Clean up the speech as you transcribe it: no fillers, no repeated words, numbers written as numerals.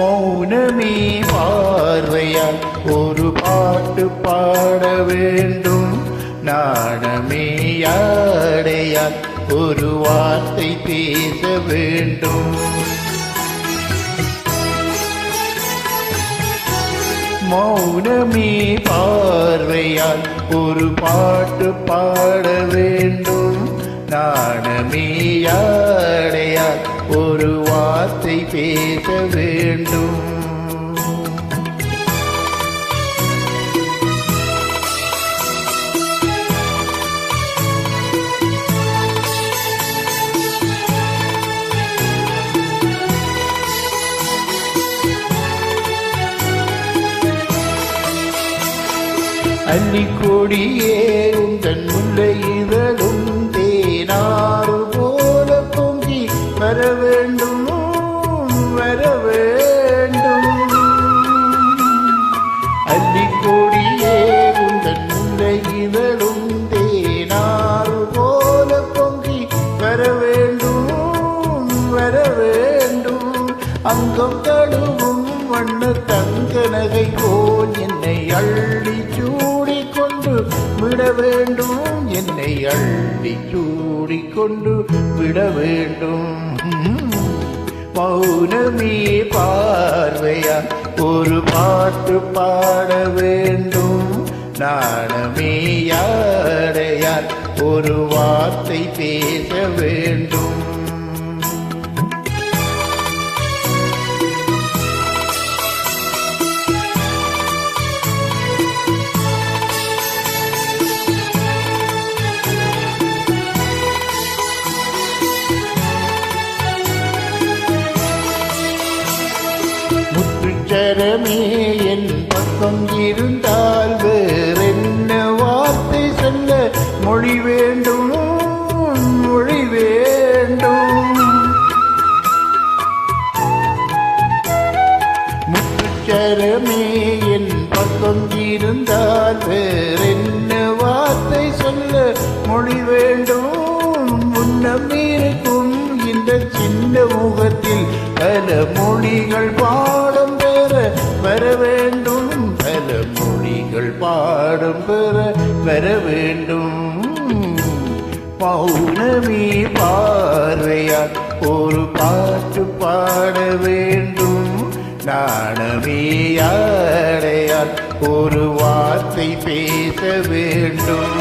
மௌனமே பார்வையால் ஒரு பாட்டு பாட வேண்டும். நாணமே யாடையால் ஒரு வார்த்தை பேச வேண்டும். மௌனமே பார்வையால் ஒரு பாட்டு பாட வேண்டும். நாணமே யாடையால் ஒரு வார்த்தை பேச வேண்டும். அள்ளிக்கொடியே உந்தன் முல்லை இதழும் தேனாறு போல பொங்கி வர வேண்டும் வர வேண்டும். அள்ளிக்கொடியே உந்தன் முல்லை இதழும் தேனாறு போல பொங்கி வர வேண்டும் வர வேண்டும். அங்கம் தழுவும் வண்ண தங்க நகை போல் என்னை அள்ளி சூடிக்கொண்டு விட வேண்டும். என்னை அள்ளி சூடிக்கொண்டு விட வேண்டும். மௌனமே பார்வையா ஒரு பாட்டு பாட வேண்டும். நாணமே யாடையால் ஒரு வார்த்தை பேச வேண்டும். முத்துச்சரமே என் பக்கம் இருந்தால் வேறென்ன வார்த்தை சொல்ல மொழி வேண்டும் மொழி வேண்டும். முத்துச்சரமே என் பக்கம் இருந்தால் வேறென்ன வார்த்தை சொல்ல மொழி வேண்டும். முன்னம் இருக்கும் இந்த சின்ன முகத்தில் பல மொழிகள் பாடம் பெற வர வேண்டும். பல மொழிகள் பாடம் பெற வர வேண்டும். மௌனமே பார்வையால் ஒரு பாட்டு பாட வேண்டும். நாணமே யாடையால் ஒரு வார்த்தை பேச வேண்டும்.